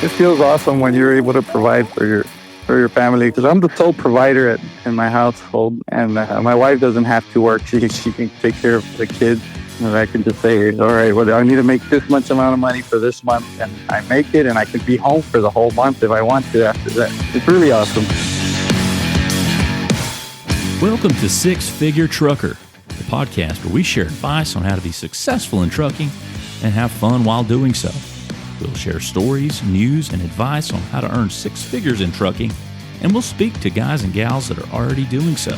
It feels awesome when you're able to provide for your family, because I'm the sole provider in my household, and my wife doesn't have to work. She can take care of the kids, and I can just say, all right, well, I need to make this much amount of money for this month, and I make it, and I can be home for the whole month if I want to after that. It's really awesome. Welcome to Six Figure Trucker, the podcast where we share advice on how to be successful in trucking and have fun while doing so. We'll share stories, news, and advice on how to earn six figures in trucking, and we'll speak to guys and gals that are already doing so.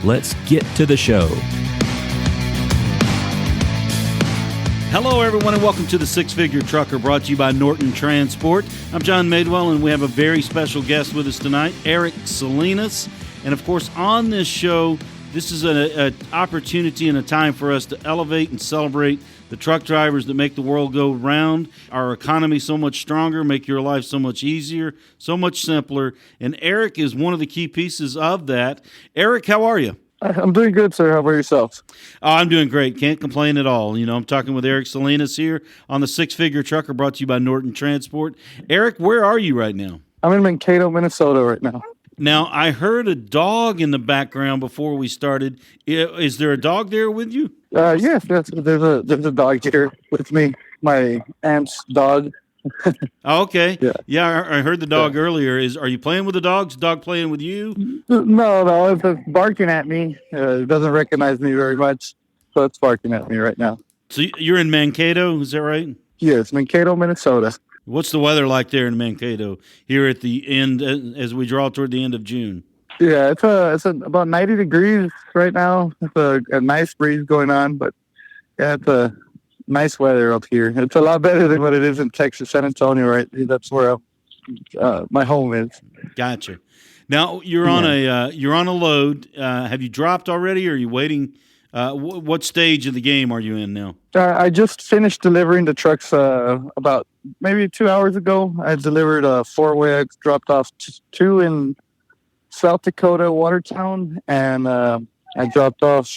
Let's get to the show. Hello, everyone, and welcome to the Six Figure Trucker, brought to you by Norton Transport. I'm John Madewell, and we have a very special guest with us tonight, Erik Salinas. And, of course, on this show, this is an opportunity and a time for us to elevate and celebrate the truck drivers that make the world go round, our economy so much stronger, make your life so much easier, so much simpler. And Erik is one of the key pieces of that. Erik, how are you? I'm doing good, sir. How about yourself? Oh, I'm doing great. Can't complain at all. You know, I'm talking with Erik Salinas here on the Six Figure Trucker, brought to you by Norton Transport. Erik, where are you right now? I'm in Mankato, Minnesota right now. Now, I heard a dog in the background before we started. Is there a dog there with you? Yes, there's a dog here with me, my aunt's dog. Oh, okay. Yeah, I heard the dog earlier. Are you playing with the dog? Is the dog playing with you? No, it's barking at me. It doesn't recognize me very much, so it's barking at me right now. So you're in Mankato, is that right? Yes, Mankato, Minnesota. What's the weather like there in Mankato here at the end, as we draw toward the end of June? Yeah, it's about 90 degrees right now. It's a nice breeze going on, but yeah, it's a nice weather up here. It's a lot better than what it is in Texas, San Antonio, right? That's where my home is. Gotcha. Now you're on a load. Have you dropped already, or are you waiting? What stage of the game are you in now? I just finished delivering the trucks about maybe 2 hours ago. I delivered 4 wags, dropped off 2 in South Dakota, Watertown, and I dropped off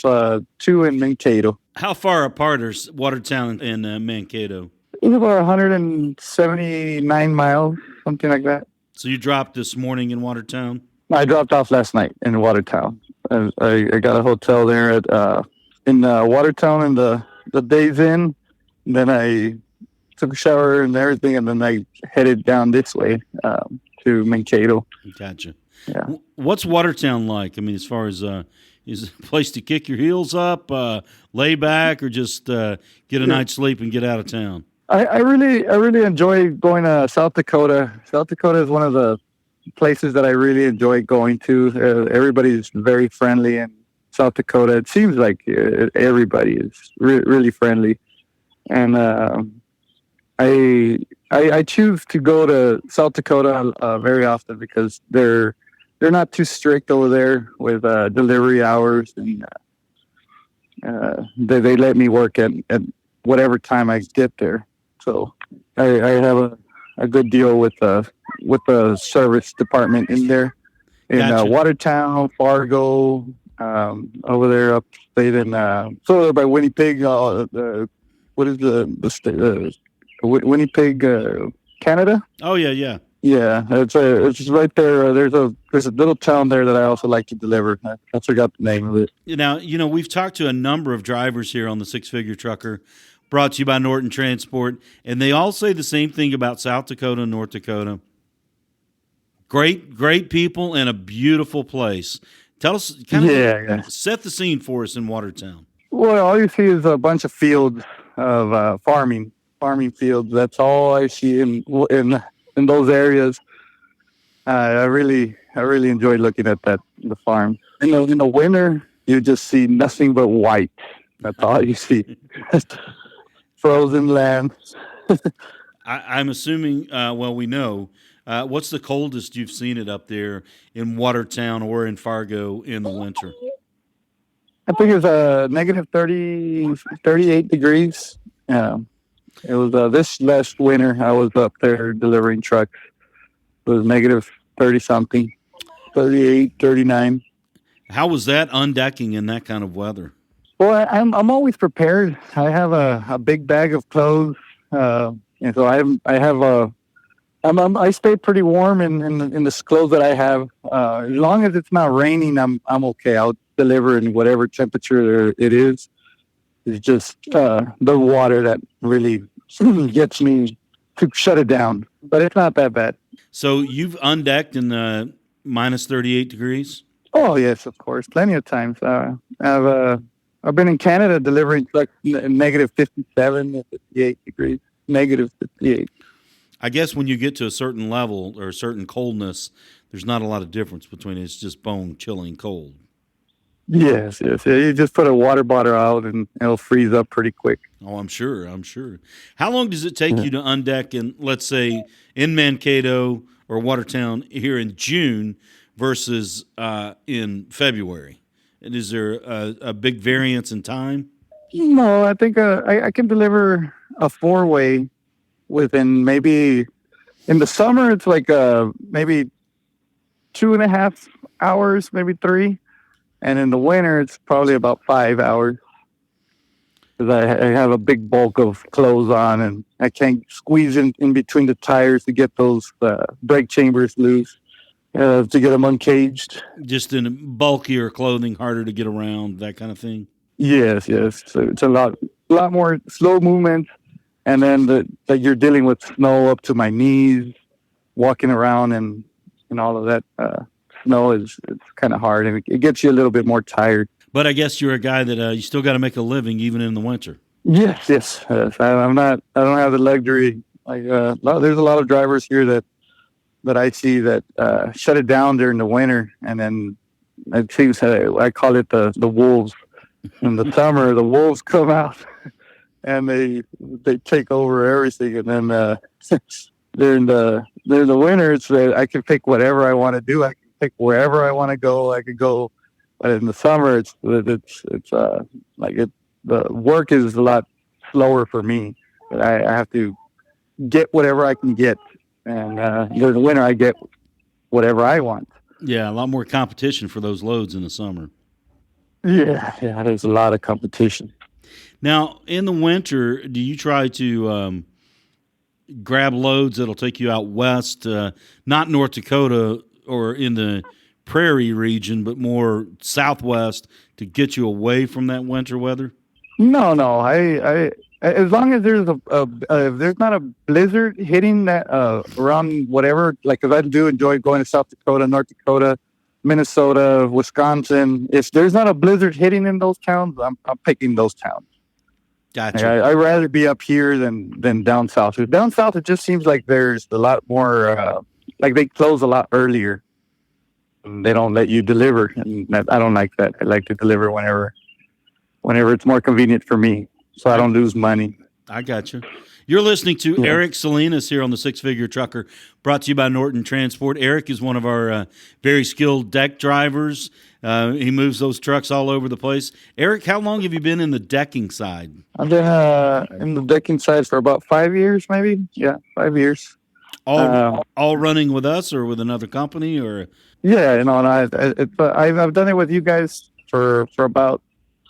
2 in Mankato. How far apart are Watertown and Mankato? It's about 179 miles, something like that. So you dropped this morning in Watertown? I dropped off last night in Watertown. I got a hotel there in Watertown in the Days Inn. Then I took a shower and everything, and then I headed down this way to Mankato. Gotcha. Yeah. What's Watertown like? I mean, as far as is it a place to kick your heels up, lay back, or just get a night's sleep and get out of town? I really enjoy going to South Dakota. South Dakota is one of the places that I really enjoy going to. Everybody's very friendly in South Dakota. It seems like everybody is really friendly, and I choose to go to South Dakota very often because they're not too strict over there with delivery hours, and they let me work at whatever time I get there. So I have a good deal with the service department in there in Gotcha. Watertown, Fargo, over there upstate in so by Winnipeg. What is the state? Winnipeg, Canada. Oh yeah. Yeah, it's right there. There's a little town there that I also like to deliver. I forgot the name of it. Now, you know, we've talked to a number of drivers here on the Six Figure Trucker, brought to you by Norton Transport, and they all say the same thing about South Dakota and North Dakota. Great people and a beautiful place. Tell us, set the scene for us in Watertown. Well, all you see is a bunch of fields of farming fields. That's all I see in those areas. I really enjoy looking at the farm. In the winter, you just see nothing but white. That's all you see. Frozen land. I'm assuming, we know. What's the coldest you've seen it up there in Watertown or in Fargo in the winter? I think it's negative 38 degrees. It was this last winter I was up there delivering trucks. It was negative 30-something, 38, 39. How was that undecking in that kind of weather? Well, I'm always prepared. I have a big bag of clothes, and so I have I stay pretty warm in the clothes that I have. As long as it's not raining, I'm okay. I'll deliver in whatever temperature it is. It's just the water that really gets me to shut it down. But it's not that bad. So you've undecked in minus 38 degrees? Oh yes, of course, plenty of times. I've been in Canada delivering like negative 57, 58 degrees, negative 58. I guess when you get to a certain level or a certain coldness, there's not a lot of difference between it. It's just bone chilling cold. Yes. Yeah, you just put a water bottle out and it'll freeze up pretty quick. Oh, I'm sure. How long does it take you to undeck in, let's say, in Mankato or Watertown here in June versus in February? And is there a big variance in time? No, I think I can deliver a 4-way within maybe in the summer. It's like maybe 2.5 hours, maybe 3, and in the winter it's probably about 5 hours because I have a big bulk of clothes on and I can't squeeze in between the tires to get those brake chambers loose to get them uncaged. Just in bulkier clothing, harder to get around, that kind of thing. Yes. So it's a lot more slow movement. And then that you're dealing with snow up to my knees, walking around and all of that snow it's kind of hard, and it gets you a little bit more tired. But I guess you're a guy that you still got to make a living even in the winter. Yes. I don't have the luxury. Like there's a lot of drivers here that I see that shut it down during the winter, and then it seems I call it the wolves. In the summer, the wolves come out. And they take over everything, and then during the winters, I can pick whatever I want to do. I can pick wherever I want to go. I could go, but in the summer, it's the work is a lot slower for me. But I have to get whatever I can get, and during the winter, I get whatever I want. Yeah, a lot more competition for those loads in the summer. Yeah, there's a lot of competition. Now, in the winter, do you try to grab loads that'll take you out west, not North Dakota or in the prairie region, but more southwest to get you away from that winter weather? No. I as long as there's if there's not a blizzard hitting that around whatever, like because I do enjoy going to South Dakota, North Dakota, Minnesota, Wisconsin. If there's not a blizzard hitting in those towns, I'm picking those towns. Gotcha. I'd rather be up here than down south. Down south, it just seems like there's a lot more, like they close a lot earlier. And they don't let you deliver. And I don't like that. I like to deliver whenever it's more convenient for me, so I don't lose money. I gotcha. You're listening to Erik Salinas here on the Six Figure Trucker, brought to you by Norton Transport. Erik is one of our very skilled deck drivers. He moves those trucks all over the place. Erik, how long have you been in the decking side? I've been in the decking side for about 5 years, maybe. Yeah, 5 years. All running with us or with another company, or? Yeah, and I've done it with you guys for about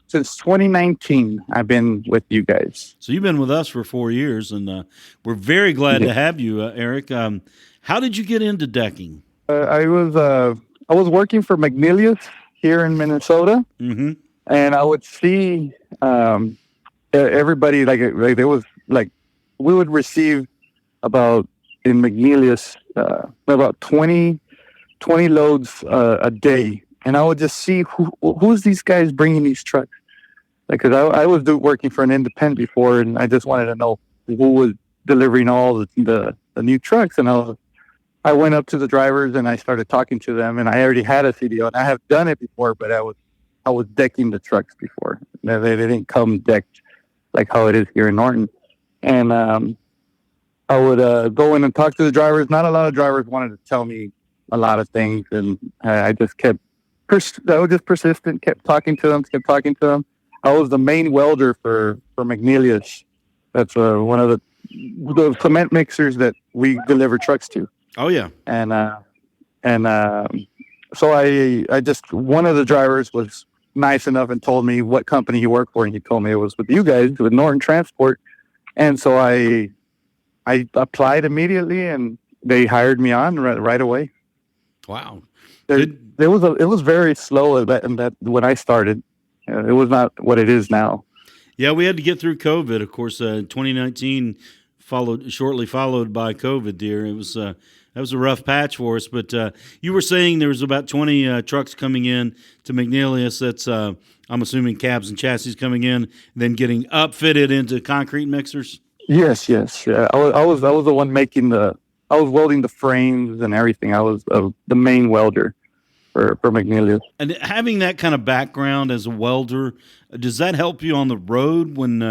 since 2019. I've been with you guys. So you've been with us for 4 years, and we're very glad to have you, Erik. How did you get into decking? I was working for McNeilius here in Minnesota, mm-hmm. and I would see everybody like there was like we would receive about in McNeilius about 20 loads a day, and I would just see who's these guys bringing these trucks. Like, cause I was working for an independent before, and I just wanted to know who was delivering all the new trucks, and I went up to the drivers and I started talking to them, and I already had a CDO, and I have done it before, but I was decking the trucks before. They didn't come decked like how it is here in Norton. And I would go in and talk to the drivers. Not a lot of drivers wanted to tell me a lot of things, and I just kept I was just persistent, kept talking to them. I was the main welder for McNeilius. That's one of the cement mixers that we deliver trucks to. Oh yeah, and so I just one of the drivers was nice enough and told me what company he worked for, and he told me it was with you guys, with Norton Transport, and so I applied immediately, and they hired me on right away. Wow. It was very slow in that when I started. It was not what it is now. Yeah, we had to get through COVID. Of course, 2019 shortly followed by COVID. Dear, it was that was a rough patch for us. But you were saying there was about 20 trucks coming in to McNeilius. That's I'm assuming cabs and chassis coming in, then getting upfitted into concrete mixers. Yes. Yeah. I was the one making I was welding the frames and everything. I was the main welder for McNeilius. And having that kind of background as a welder, does that help you on the road when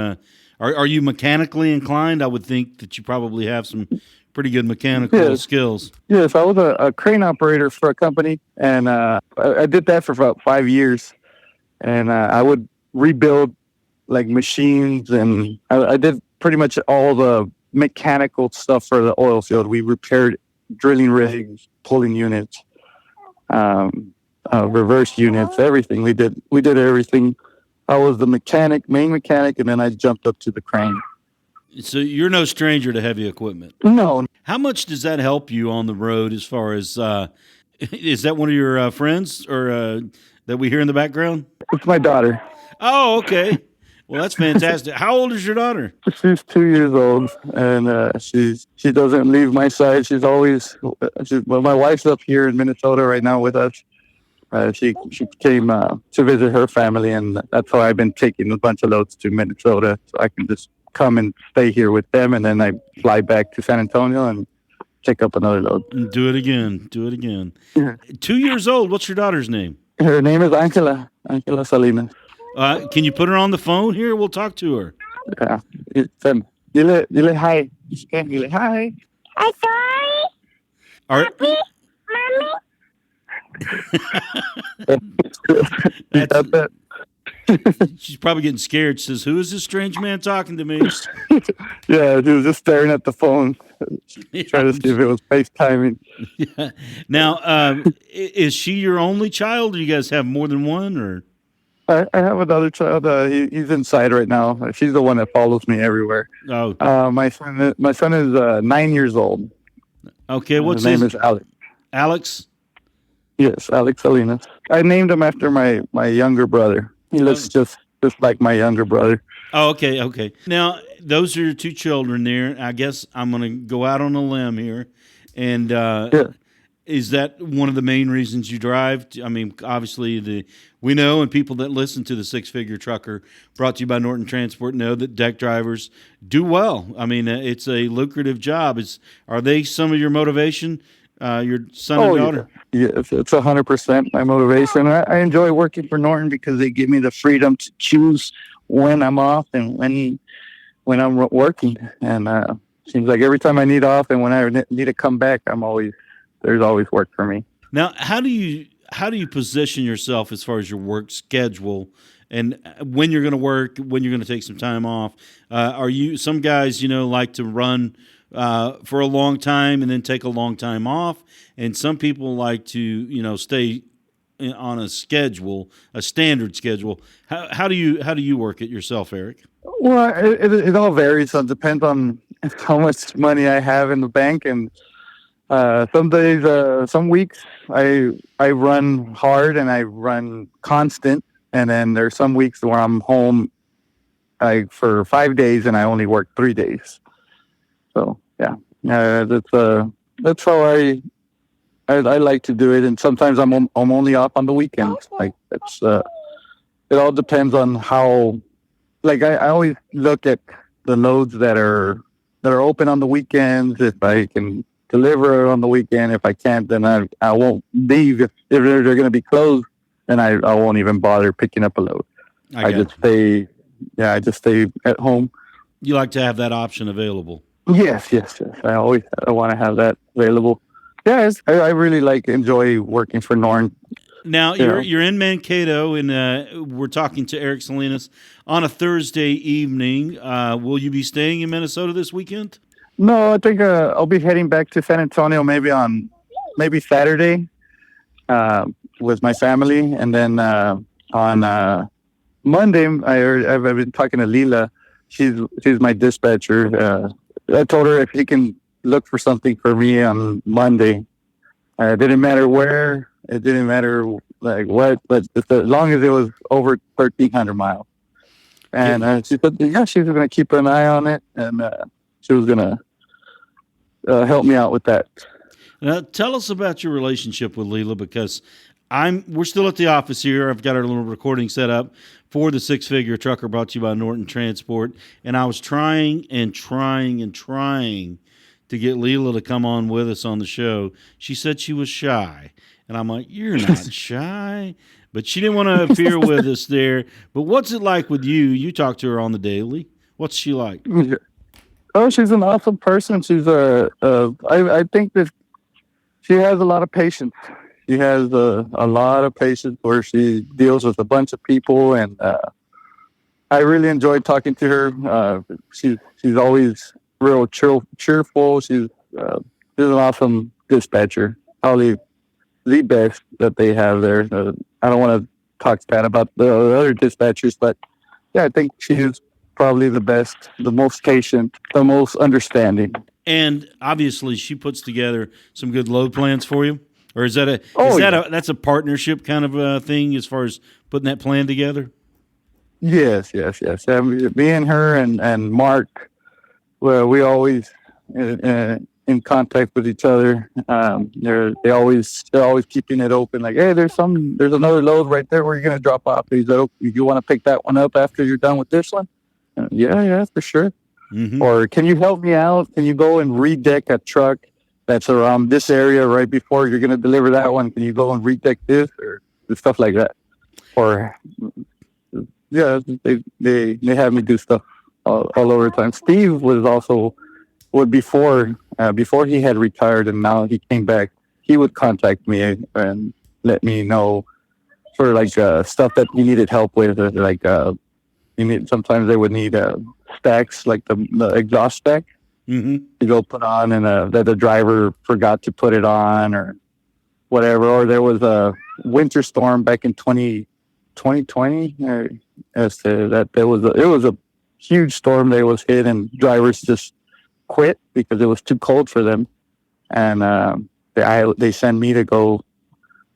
are you mechanically inclined? I would think that you probably have some pretty good mechanical skills. Yes, I was a crane operator for a company, and I did that for about 5 years. And I would rebuild like machines, and I did pretty much all the mechanical stuff for the oil field. We repaired drilling rigs, pulling units, reverse units, everything. We did everything. I was the main mechanic, and then I jumped up to the crane. So you're no stranger to heavy equipment. No. How much does that help you on the road as far as is that one of your friends or that we hear in the background? It's my daughter. Oh, okay. Well, that's fantastic. How old is your daughter? She's 2 years old, and she doesn't leave my side. She's always my wife's up here in Minnesota right now with us. She came to visit her family, and that's how I've been taking a bunch of loads to Minnesota, so I can just come and stay here with them, and then I fly back to San Antonio and take up another load. Do it again. Yeah. 2 years old. What's your daughter's name? Her name is Angela Salinas. Can you put her on the phone here? We'll talk to her. Yeah. Dile hi. Dile hi. I'm sorry. Papi, Mommy. She's probably getting scared. She says, "Who is this strange man talking to me?" Yeah, he was just staring at the phone, trying to see if it was FaceTiming. Yeah. Now, is she your only child, or you guys have more than one? Or I have another child. He's inside right now. She's the one that follows me everywhere. Oh, my son is 9 years old. Okay, what's his name? Is Alex. Alex? Yes, Erik Salinas. I named him after my younger brother. He looks just like my younger brother. Oh, okay. Now, those are your two children there. I guess I'm going to go out on a limb here. And is that one of the main reasons you drive? I mean, obviously, we know, and people that listen to the Six Figure Trucker, brought to you by Norton Transport, know that deck drivers do well. I mean, it's a lucrative job. Are they some of your motivation? Your son and daughter? Yeah, it's 100% my motivation. I enjoy working for Norton because they give me the freedom to choose when I'm off and when I'm working. And seems like every time I need off and when I need to come back, there's always work for me. Now, how do you position yourself as far as your work schedule and when you're going to work, when you're going to take some time off? Some guys, like to run for a long time and then take a long time off, and some people like to stay on a schedule, a standard schedule. How do you work it yourself, Erik? Well, it all varies. So it depends on how much money I have in the bank, and some days, some weeks I run hard and I run constant, and then there's some weeks where I'm home for 5 days and I only work 3 days. So yeah, that's how I like to do it. And sometimes I'm only off on the weekends. Like it's it all depends on how. Like I always look at the loads that are open on the weekends. If I can deliver on the weekend, if I can't, then I won't leave. If they're going to be closed, then I won't even bother picking up a load. I just stay at home. You like to have that option available. Yes. I want to have that available. Yes, I really enjoy working for Norton. Now, you're in Mankato, and we're talking to Erik Salinas on a Thursday evening. Will you be staying in Minnesota this weekend? No, I think I'll be heading back to San Antonio maybe Saturday with my family, and then on Monday I've been talking to Lila. She's my dispatcher. I told her if she can look for something for me on Monday. It didn't matter where, it didn't matter like what, but as long as it was over 1,300 miles. And she said, yeah, she was going to keep an eye on it, and she was going to help me out with that. Now, tell us about your relationship with Leela, because we're still at the office here. I've got our little recording set up for the Six Figure Trucker, brought to you by Norton Transport. And I was trying to get Leela to come on with us on the show. She said she was shy. And I'm like, you're not shy. But she didn't want to appear with us there. But what's it like with you? You talk to her on the daily. What's she like? Oh, she's an awesome person. She's I think that she has a lot of patience. She has a lot of patience where she deals with a bunch of people, and I really enjoyed talking to her. She's always real cheerful. She's an awesome dispatcher. Probably the best that they have there. I don't want to talk bad about the other dispatchers, but yeah, I think she's probably the best, the most patient, the most understanding. And obviously, she puts together some good load plans for you. Or is that that's a partnership kind of thing as far as putting that plan together? Yes. Me and her and Mark, well, we always in contact with each other. They're always keeping it open. Like, hey, there's another load right there where you're gonna drop off. Is that you want to pick that one up after you're done with this one? Yeah, for sure. Mm-hmm. Or can you help me out? Can you go and redeck a truck that's around this area right before you're gonna deliver that one? Can you go and redeck this or stuff like that? Or yeah, they have me do stuff all over the time. Steve was also before he had retired, and now he came back. He would contact me and let me know for like stuff that he needed help with. Like sometimes they would need stacks, like the exhaust stack, to go put on, and that the driver forgot to put it on or whatever. Or there was a winter storm back in 2020. It was a huge storm that was hit, and drivers just quit because it was too cold for them, and they sent me to go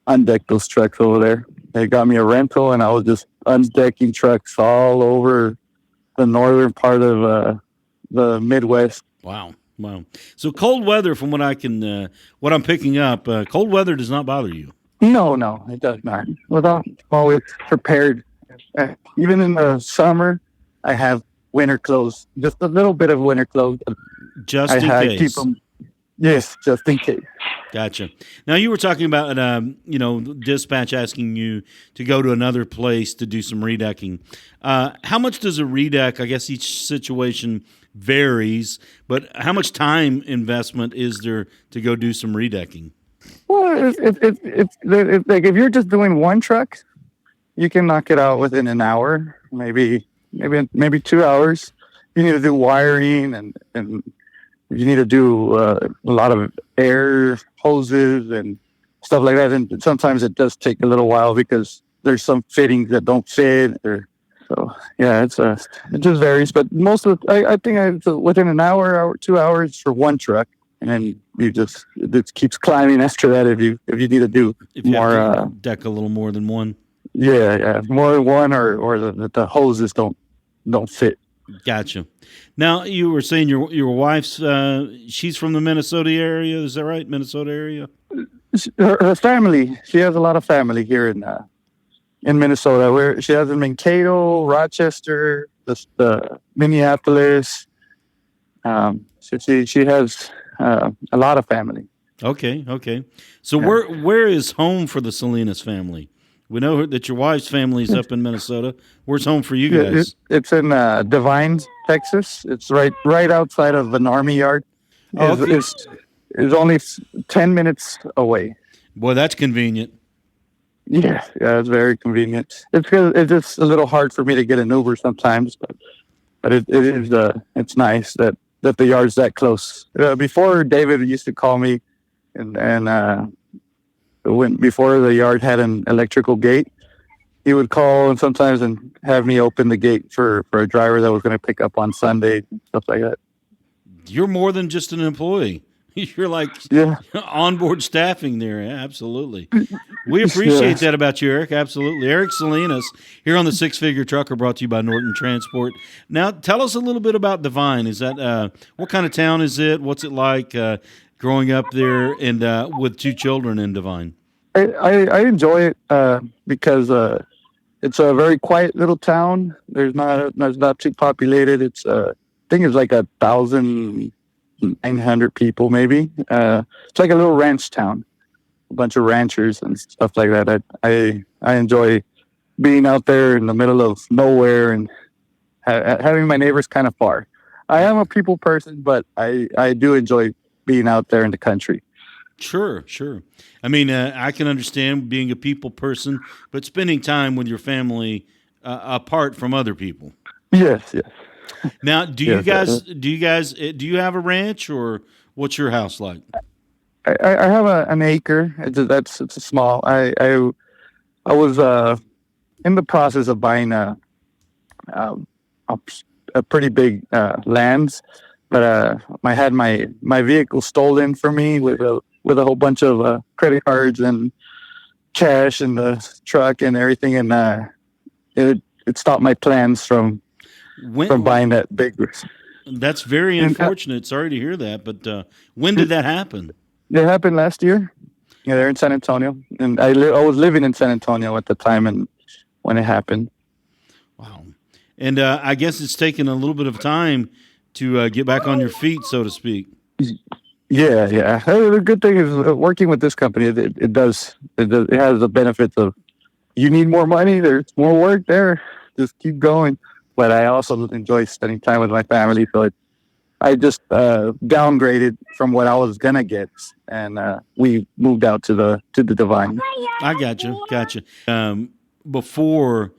undeck those trucks over there. They got me a rental, and I was just undecking trucks all over the northern part of the Midwest. Wow. So cold weather, from what I'm picking up, cold weather does not bother you. No, it does not. I'm always prepared. Even in the summer, I have winter clothes, just a little bit of winter clothes. Just in case. Keep them, yes, just in case. Gotcha. Now, you were talking about, dispatch asking you to go to another place to do some redecking. How much does a redeck, I guess each situation varies, but how much time investment is there to go do some redecking? Well, it's like if you're just doing one truck, you can knock it out within an hour, maybe 2 hours. You need to do wiring and you need to do a lot of air hoses and stuff like that. And sometimes it does take a little while because there's some fittings that don't fit. So yeah, it just varies. But most of I think it's within an hour, 2 hours for one truck, and then it keeps climbing after that. If you need to do more, deck a little more than one. Yeah, more than one, or the hoses don't fit. Gotcha. Now, you were saying your wife's she's from the Minnesota area. Is that right? Minnesota area. Her family. She has a lot of family here in Minnesota. Where she has in Mankato, Rochester, Minneapolis. She has a lot of family. Okay. So where is home for the Salinas family? We know that your wife's family is up in Minnesota. Where's home for you guys? It's in Devine, Texas. It's right outside of an army yard. It's only 10 minutes away. Boy, that's convenient. Yeah, it's very convenient. It's just a little hard for me to get an Uber sometimes, but it's nice that the yard's that close. Before, David used to call me, and before the yard had an electrical gate, he would call and sometimes have me open the gate for a driver that was going to pick up on Sunday and stuff like that. you're more than just an employee. You're like Yeah. onboard staffing there. Yeah, absolutely. We Yeah. appreciate that about you, Eric. Absolutely. Erik Salinas here on the Six Figure Trucker, brought to you by Norton Transport. Now, tell us a little bit about Divine. Is that what kind of town is it? What's it like growing up there and with two children in Divine? I enjoy it because it's a very quiet little town. There's not too populated. It's I think it's like 1,900 people maybe. It's like a little ranch town, a bunch of ranchers and stuff like that. I enjoy being out there in the middle of nowhere and having my neighbors kind of far. I am a people person, but I do enjoy being out there in the country. Sure. I mean, I can understand being a people person, but spending time with your family apart from other people. Yes. Now, do you guys do you have a ranch, or what's your house like? I have an acre. It's a small. I was in the process of buying a pretty big lands, but I had my vehicle stolen from me with a whole bunch of credit cards and cash in the truck and everything, and it stopped my plans from buying that big. That's very unfortunate. Sorry to hear that, but when did that happen? It happened last year. Yeah, they're in San Antonio, and I was living in San Antonio at the time, and when it happened. Wow. And I guess it's taken a little bit of time to get back on your feet, so to speak. Yeah. The good thing is working with this company. It has the benefits of you need more money. There's more work there. Just keep going. But I also enjoy spending time with my family. So I just downgraded from what I was gonna get, and we moved out to the Divine. I gotcha. Before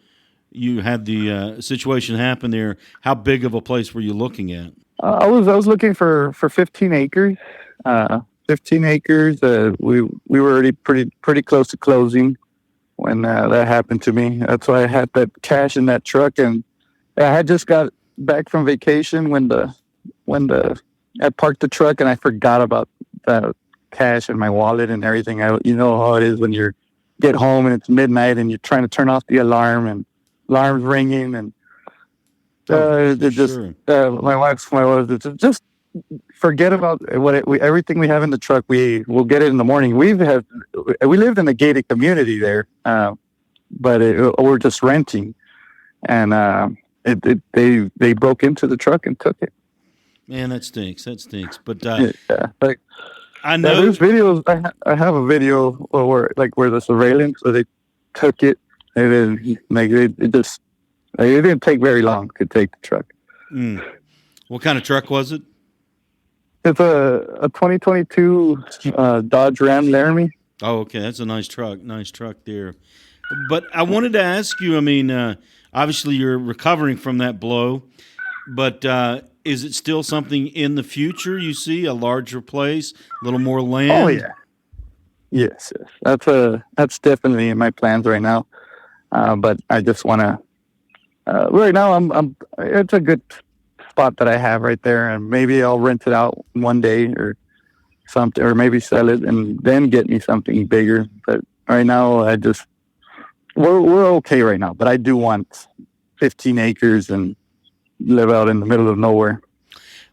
you had the situation happen there, how big of a place were you looking at? I was looking for 15 acres. 15 acres. We were already pretty close to closing when that happened to me. That's why I had that cash in that truck, and I had just got back from vacation when I parked the truck, and I forgot about the cash in my wallet and everything. You know how it is when you get home and it's midnight and you're trying to turn off the alarm and alarm's ringing, and my wife just forget about everything we have in the truck. We'll get it in the morning. We lived in a gated community there, but we're just renting, and they broke into the truck and took it. Man, that stinks. But I know there's videos. I have a video where the surveillance, where they took it, and then it didn't take very long to take the truck. What kind of truck was it? It's a 2022 Dodge Ram Laramie. Oh, okay. That's a nice truck. Nice truck there. But I wanted to ask you, I mean, obviously you're recovering from that blow, but is it still something in the future you see, a larger place, a little more land? Oh, yeah. Yes. That's definitely in my plans right now. But I just want to, right now it's a good spot that I have right there, and maybe I'll rent it out one day or something, or maybe sell it and then get me something bigger. But right now we're okay right now, but I do want 15 acres and live out in the middle of nowhere.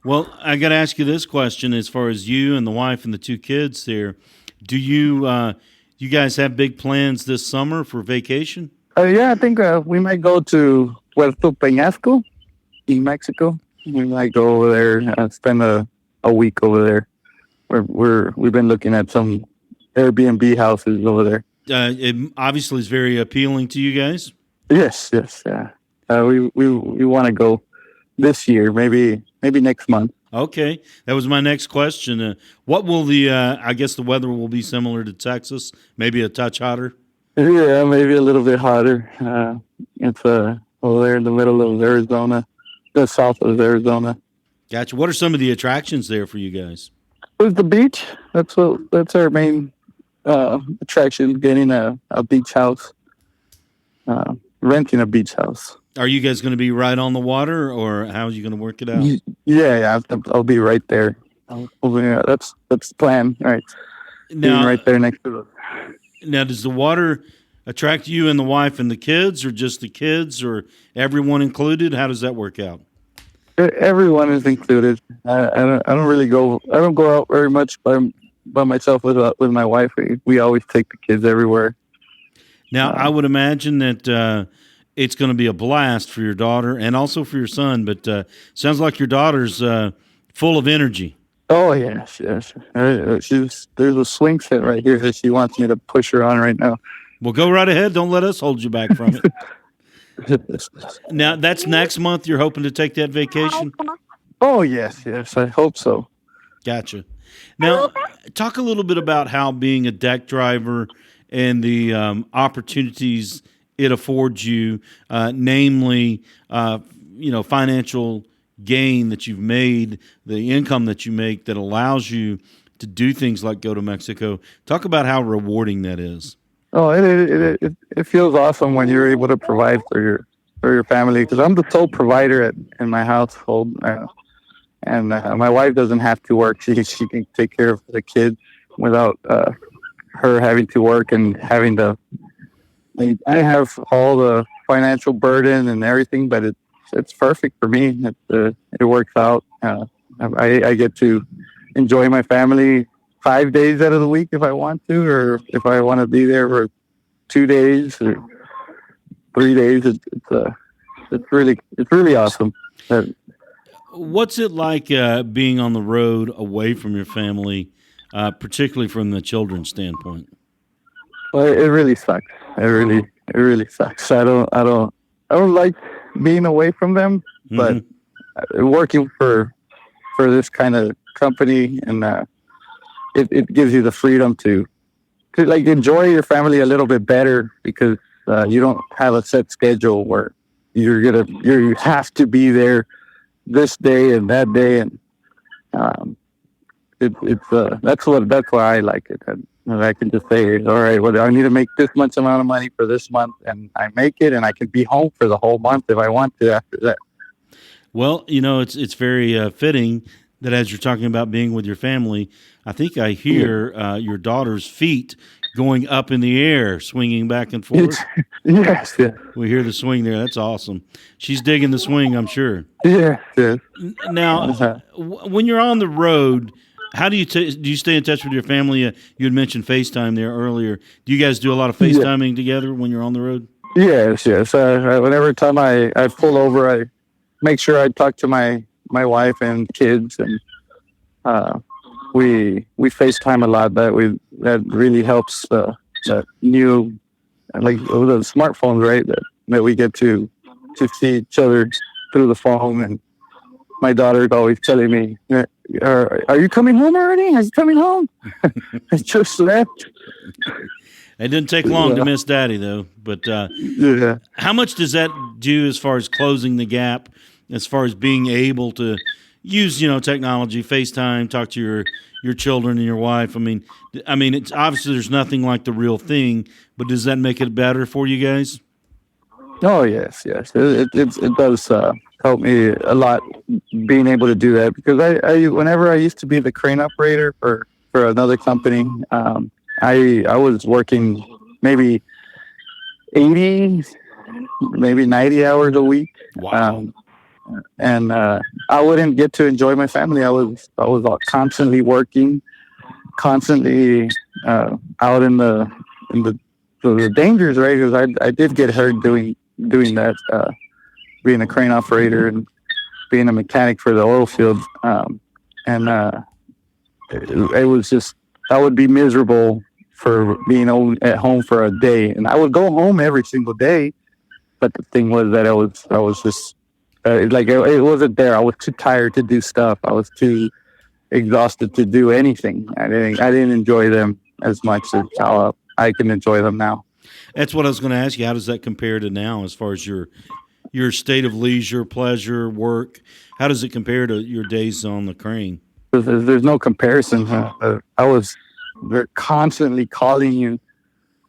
Well, I got to ask you this question: as far as you and the wife and the two kids there, do you guys have big plans this summer for vacation? Yeah, I think we might go to Puerto Peñasco in Mexico. We might go over there, spend a week over there. We've been looking at some Airbnb houses over there. It obviously is very appealing to you guys. Yes, yeah. We want to go this year, maybe next month. Okay, that was my next question. What will I guess the weather will be similar to Texas, maybe a touch hotter? Yeah, maybe a little bit hotter. It's over there in the middle of Arizona, the south of Arizona. Gotcha. What are some of the attractions there for you guys? It's the beach. That's our main attraction. Getting a beach house, renting a beach house. Are you guys going to be right on the water, or how are you going to work it out? Yeah. I'll be right there. That's the plan. All right. Being right there next to Now, does the water attract you and the wife and the kids, or just the kids, or everyone included? How does that work out? Everyone is included. I don't really go. I don't go out very much by myself with my wife. We always take the kids everywhere. Now, I would imagine that it's going to be a blast for your daughter and also for your son. But sounds like your daughter's full of energy. Oh yes. There's a swing set right here that she wants me to push her on right now. Well, go right ahead. Don't let us hold you back from it. Now, that's next month. You're hoping to take that vacation? Oh yes. I hope so. Gotcha. Now, talk a little bit about how being a deck driver and the opportunities it affords you, namely, financial gain that you've made, the income that you make that allows you to do things like go to Mexico. Talk about how rewarding that is. Oh, it feels awesome when you're able to provide for your family, because I'm the sole provider in my household, and my wife doesn't have to work. She can take care of the kids without her having to work and having to. I have all the financial burden and everything, but it's perfect for me. It works out. I get to enjoy my family 5 days out of the week if I want to, or if I want to be there for 2 days or 3 days. It's really awesome. What's it like being on the road away from your family, particularly from the children's standpoint? Well, it really sucks. It really sucks. I don't like being away from them, but working for this kind of company, and it gives you the freedom to like enjoy your family a little bit better, because you don't have a set schedule where you have to be there this day and that day, and that's why I like it. And I can just say, all right, well, I need to make this much amount of money for this month, and I make it, and I can be home for the whole month if I want to after that. Well, it's very fitting that as you're talking about being with your family, I think I hear your daughter's feet going up in the air, swinging back and forth. Yes. We hear the swing there. That's awesome. She's digging the swing, I'm sure. Yeah. Now, when you're on the road, how do you do you stay in touch with your family? You had mentioned FaceTime there earlier. Do you guys do a lot of FaceTiming together when you're on the road? Yes. Whenever time I pull over, I make sure I talk to my wife and kids, and we FaceTime a lot. That really helps. That new, like the smartphones, right? That we get to see each other through the phone. And my daughter's always telling me, "Are you coming home already? Are you coming home?" I just slept. It didn't take long to miss Daddy, though. But how much does that do as far as closing the gap, as far as being able to use technology, FaceTime, talk to your children and your wife? I mean, it's obviously there's nothing like the real thing, but does that make it better for you guys? Oh yes. It does help me a lot being able to do that, because whenever I used to be the crane operator for another company, I was working maybe 80, maybe 90 hours a week. Wow. And I wouldn't get to enjoy my family. I was constantly working, constantly out in the dangers, right? Because I did get hurt doing that, being a crane operator and being a mechanic for the oil field, and it was just, I would be miserable for being at home for a day, and I would go home every single day. But the thing was that I was just it wasn't there. I was too tired to do stuff. I was too exhausted to do anything. I didn't enjoy them as much as how I can enjoy them now. That's what I was going to ask you. How does that compare to now, as far as your state of leisure, pleasure, work? How does it compare to your days on the crane? There's no comparison. They're constantly calling you.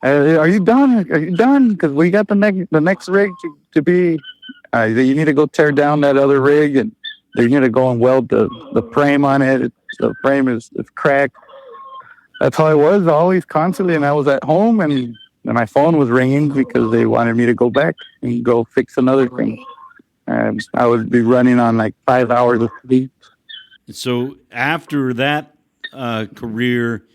Are you done? Are you done? Because we got the next rig to be you need to go tear down that other rig, and you need to go and weld the frame on it. The frame is cracked. That's how I was always constantly. And I was at home, and my phone was ringing because they wanted me to go back and go fix another thing. And I would be running on like 5 hours of sleep. So after that career,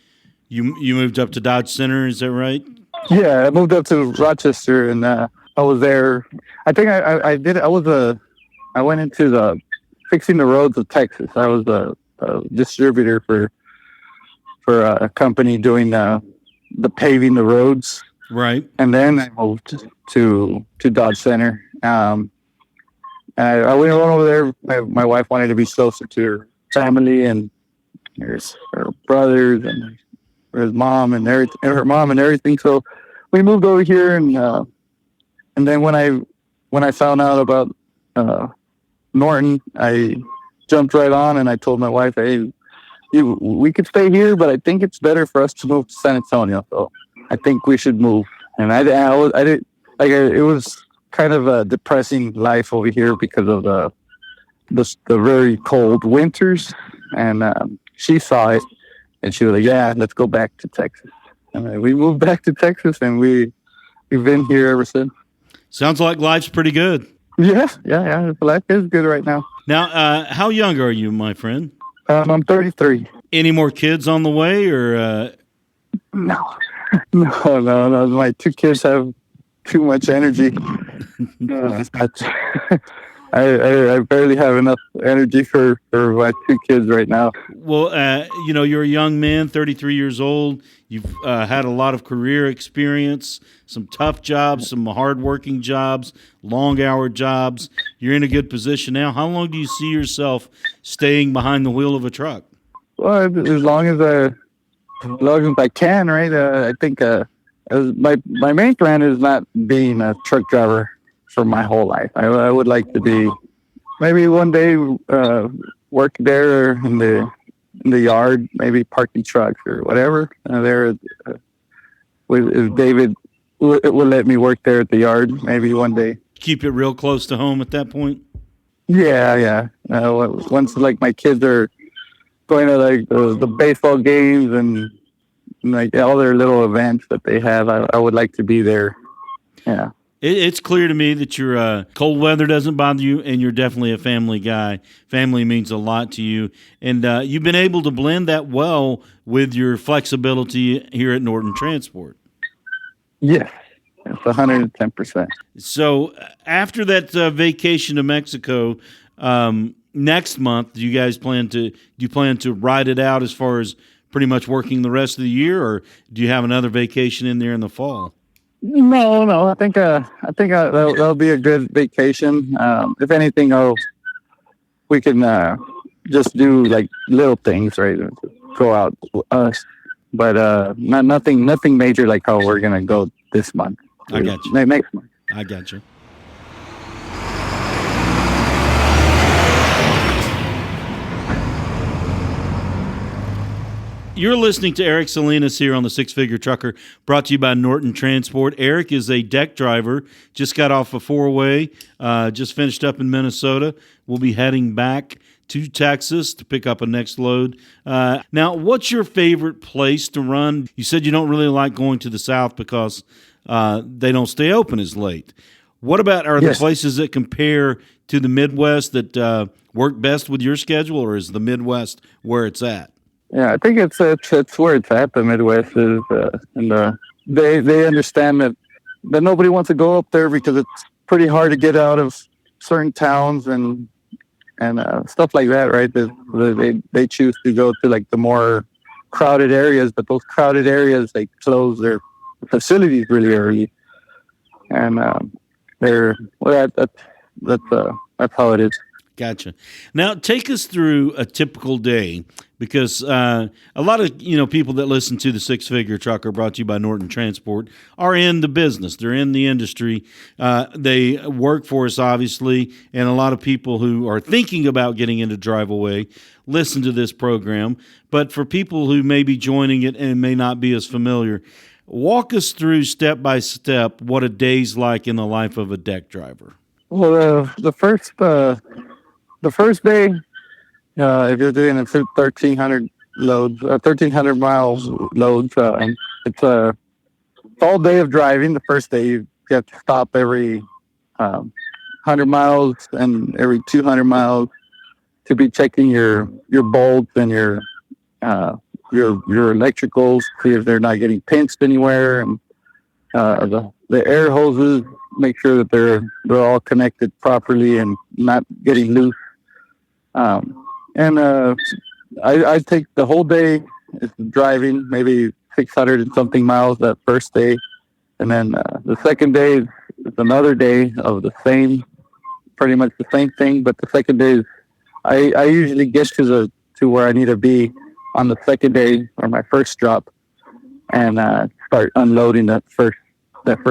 you moved up to Dodge Center, is that right? Yeah, I moved up to Rochester, and I was there. I think I did. I went into the fixing the roads of Texas. I was a distributor for a company doing the paving the roads. Right. And then I moved to Dodge Center. And I went over there. My wife wanted to be closer to her family and her brothers and her mom and everything. So we moved over here, and then when I found out about Norton, I jumped right on, and I told my wife, "Hey, we could stay here, but I think it's better for us to move to San Antonio. So I think we should move." And I did like it was kind of a depressing life over here because of the very cold winters, and she saw it, and she was like, "Yeah, let's go back to Texas." And we moved back to Texas, and we've been here ever since. Sounds like life's pretty good. Yeah. Life is good right now. Now, how young are you, my friend? I'm 33. Any more kids on the way, or? No. My 2 kids have too much energy. I barely have enough energy for my 2 kids right now. Well, you're a young man, 33 years old. You've had a lot of career experience, some tough jobs, some hard-working jobs, long-hour jobs. You're in a good position now. How long do you see yourself staying behind the wheel of a truck? Well, as long as I can, right? I think my main plan is not being a truck driver for my whole life. I would like to be maybe one day work there in the yard, maybe parking trucks or whatever. If David will let me work there at the yard, maybe one day. Keep it real close to home at that point? Yeah. Once like my kids are going to like the baseball games and like all their little events that they have, I would like to be there. Yeah. It's clear to me that your cold weather doesn't bother you, and you're definitely a family guy. Family means a lot to you, and you've been able to blend that well with your flexibility here at Norton Transport. Yes, it's 110%. So after that vacation to Mexico, next month, do you plan to ride it out as far as pretty much working the rest of the year, or do you have another vacation in there in the fall? No. I think that'll be a good vacation. If anything, we can just do like little things, right? Go out, but nothing major like how we're gonna go this month. I got you. Next month. I got you. You're listening to Erik Salinas here on the Six Figure Trucker, brought to you by Norton Transport. Erik is a deck driver, just got off a 4-way, just finished up in Minnesota. We'll be heading back to Texas to pick up a next load. Now, what's your favorite place to run? You said you don't really like going to the South because they don't stay open as late. What about there places that compare to the Midwest that work best with your schedule, or is the Midwest where it's at? Yeah, I think it's where it's at. The Midwest is, and they understand that nobody wants to go up there because it's pretty hard to get out of certain towns and stuff like that, right? They choose to go to like the more crowded areas, but those crowded areas they close their facilities really early, and that's how it is. Gotcha. Now, take us through a typical day, because a lot of people that listen to the Six Figure Trucker, brought to you by Norton Transport, are in the business. They're in the industry. They work for us, obviously, and a lot of people who are thinking about getting into Driveaway listen to this program. But for people who may be joining it and may not be as familiar, walk us through step by step what a day's like in the life of a deck driver. Well, the first day, if you're doing a 1,300 loads, 1,300 miles loads, and it's all day of driving. The first day you have to stop every 100 miles and every 200 miles to be checking your bolts and your electricals, see if they're not getting pinched anywhere, and the air hoses, make sure that they're all connected properly and not getting loose. And I take the whole day driving, maybe 600 and something miles that first day, and then the second day is another day of the same, pretty much the same thing. But the second day is I usually get to where I need to be on the second day or my first drop, and start unloading that first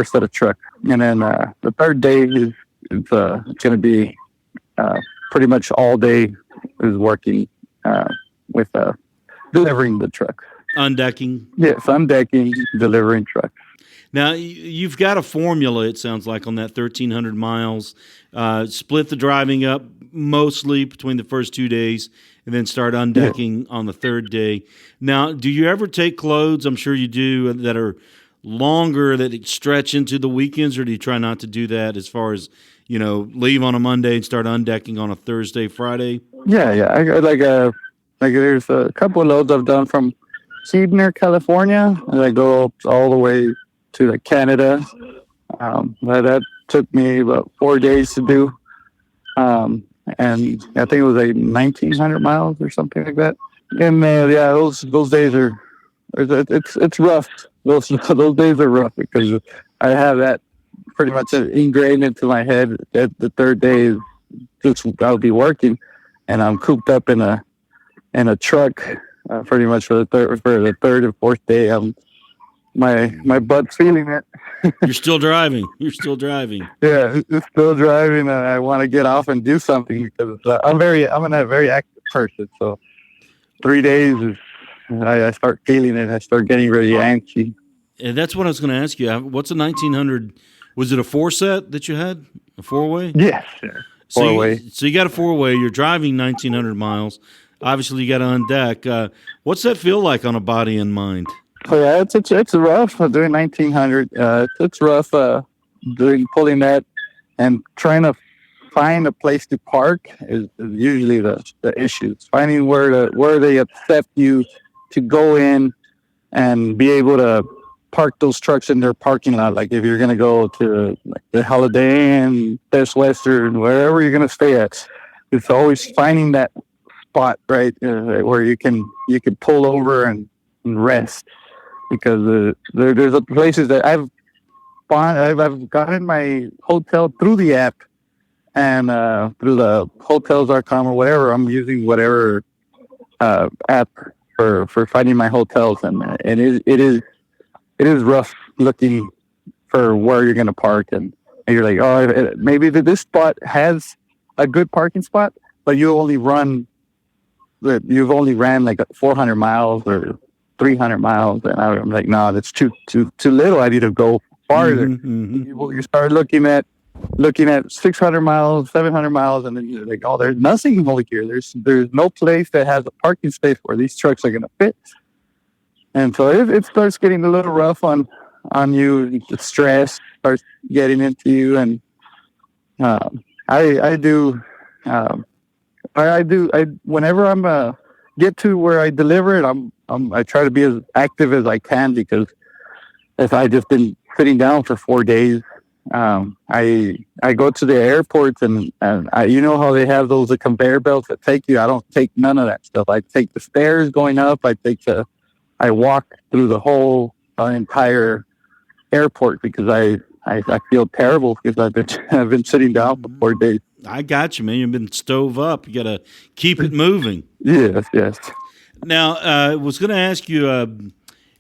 set of trucks. And then the third day is going to be pretty much all day is working with delivering the trucks. Undecking? Yes, undecking, delivering trucks. Now, you've got a formula, it sounds like, on that 1,300 miles. Split the driving up mostly between the first 2 days and then start undecking on the third day. Now, do you ever take loads, I'm sure you do, that are longer, that stretch into the weekends, or do you try not to do that as far as, leave on a Monday and start undecking on a Thursday, Friday? Yeah. I like there's a couple of loads I've done from Keebner, California, and I go up all the way to Canada. That took me about 4 days to do. And I think it was 1,900 miles or something like that. And those days are it's rough. Those days are rough because I have that pretty much ingrained into my head that the third day is just I'll be working, and I'm cooped up in a truck pretty much for the third and fourth day. My butt's feeling it. You're still driving. Yeah, it's still driving. I want to get off and do something because I'm a very active person. So 3 days is I start feeling it. I start getting really antsy. And that's what I was going to ask you. What's a 1,900? Was it a 4-set that you had? A 4-way? Yes, sir. 4-way. So you got a 4-way. You're driving 1,900 miles. Obviously, you got to undeck. What's that feel like on a body and mind? Oh yeah, it's rough doing 1,900. It's rough pulling that and trying to find a place to park is usually the issue. Finding where they accept you to go in and be able to park those trucks in their parking lot. Like if you're going to go to the Holiday Inn, Best Western, wherever you're going to stay at, it's always finding that spot, right, where you can pull over and rest. Because there's places that I've gotten my hotel through the app and through the hotels.com or whatever. I'm using whatever app for finding my hotels, and it is rough looking for where you're going to park, and you're like, oh, maybe this spot has a good parking spot, but you've only ran like 400 miles or 300 miles, and I'm like, no, that's too little. I need to go farther. You start looking at 600 miles, 700 miles, and then you're like, oh, there's nothing over here. There's no place that has a parking space where these trucks are going to fit. And so it starts getting a little rough on you. The stress starts getting into you, and I do whenever I'm get to where I deliver it, I try to be as active as I can, because if I just been sitting down for 4 days, I go to the airports and you know how they have those conveyor belts that take you. I don't take none of that stuff. I take the stairs going up. I walk through the whole entire airport because I feel terrible because I've been sitting down for 4 days. I got you, man. You've been stove up. You got to keep it moving. Yes. Now, I was going to ask you,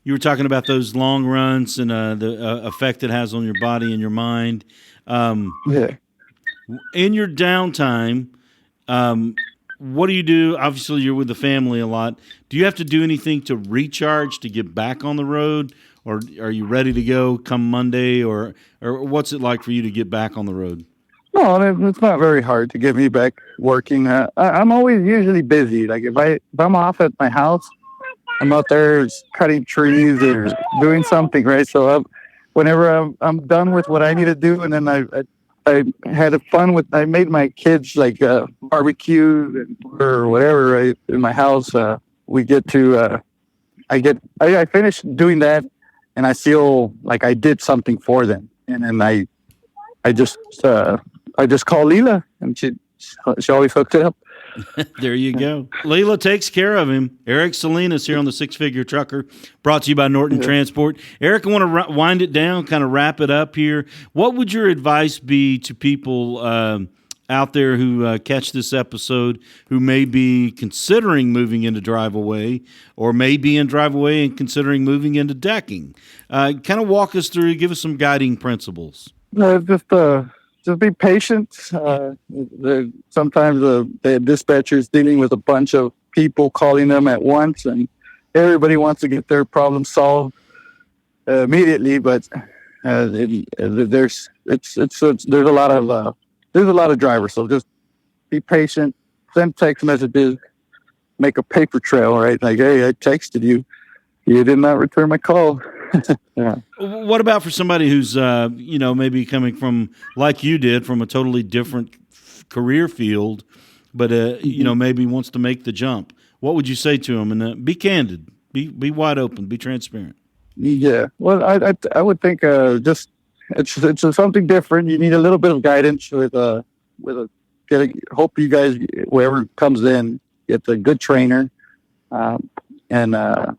you were talking about those long runs and the effect it has on your body and your mind. Yeah. In your downtime, what do you do? Obviously, you're with the family a lot. Do you have to do anything to recharge to get back on the road? Or are you ready to go come Monday? Or what's it like for you to get back on the road? No, it's not very hard to get me back working. I'm always usually busy. Like if I'm off at my house, I'm out there cutting trees or doing something, right? So whenever I'm done with what I need to do, and then I had fun with. I made my kids like barbecue or whatever, right? In my house, we get to. I finish doing that, and I feel like I did something for them, and then I just call Leela, and she always hooks it up. There you go. Leela takes care of him. Erik Salinas here on the Six Figure Trucker, brought to you by Norton Transport. Erik, I want to wind it down, kind of wrap it up here. What would your advice be to people out there who catch this episode who may be considering moving into Driveaway or may be in Driveaway and considering moving into decking? Kind of walk us through, give us some guiding principles. Just be patient. Sometimes the dispatcher's dealing with a bunch of people calling them at once, and everybody wants to get their problem solved immediately. But there's a lot of drivers. So just be patient. Send text messages. Make a paper trail. Right, like, hey, I texted you. You did not return my call. Yeah. What about for somebody who's, maybe coming from, like you did, from a totally different career field, but, maybe wants to make the jump? What would you say to them? And be candid, be wide open, be transparent. Yeah. Well, I would think just it's something different. You need a little bit of guidance hope you guys, whoever comes in, gets a good trainer, and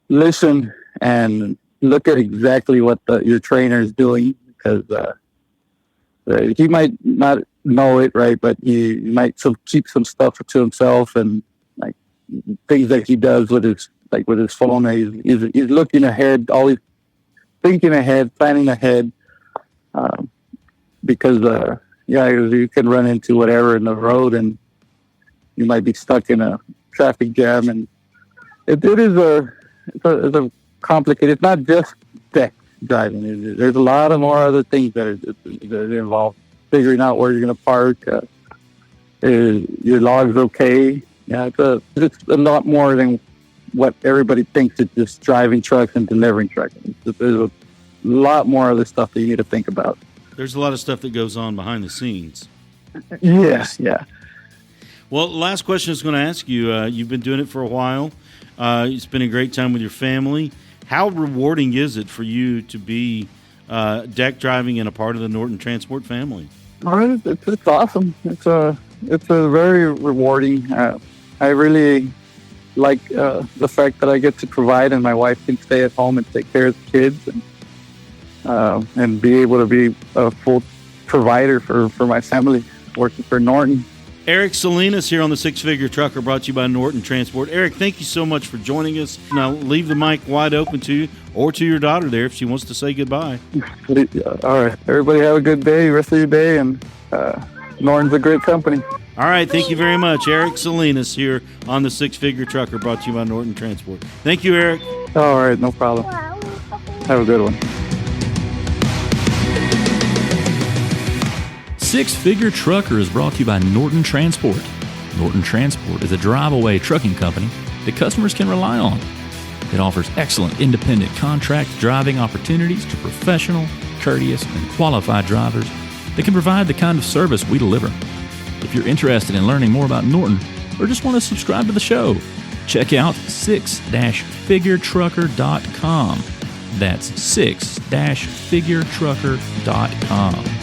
listen and look at exactly what your trainer is doing, because he might not know it, right? But he might keep some stuff to himself, and like things that he does with his phone. He's looking ahead, always thinking ahead, planning ahead, because you can run into whatever in the road, and you might be stuck in a traffic jam, and it is a complicated. It's not just deck driving. There's a lot of more other things that are involved. Figuring out where you're going to park, your log's okay. Yeah, it's a lot more than what everybody thinks. It's just driving trucks and delivering trucks. There's a lot more other stuff that you need to think about. There's a lot of stuff that goes on behind the scenes. Yes, yeah. Well, last question I was going to ask you. You've been doing it for a while. You spend a great time with your family. How rewarding is it for you to be deck driving and a part of the Norton Transport family? It's awesome. It's a very rewarding. I really like the fact that I get to provide, and my wife can stay at home and take care of the kids, and be able to be a full provider for my family working for Norton. Erik Salinas here on the Six Figure Trucker, brought to you by Norton Transport. Erik, thank you so much for joining us. Now, leave the mic wide open to you or to your daughter there if she wants to say goodbye. All right. Everybody have a good day, rest of your day, and Norton's a great company. All right. Thank you very much. Erik Salinas here on the Six Figure Trucker, brought to you by Norton Transport. Thank you, Erik. All right. No problem. Have a good one. Six Figure Trucker is brought to you by Norton Transport. Norton Transport is a drive-away trucking company that customers can rely on. It offers excellent independent contract driving opportunities to professional, courteous, and qualified drivers that can provide the kind of service we deliver. If you're interested in learning more about Norton or just want to subscribe to the show, check out 6-figuretrucker.com. That's 6-figuretrucker.com.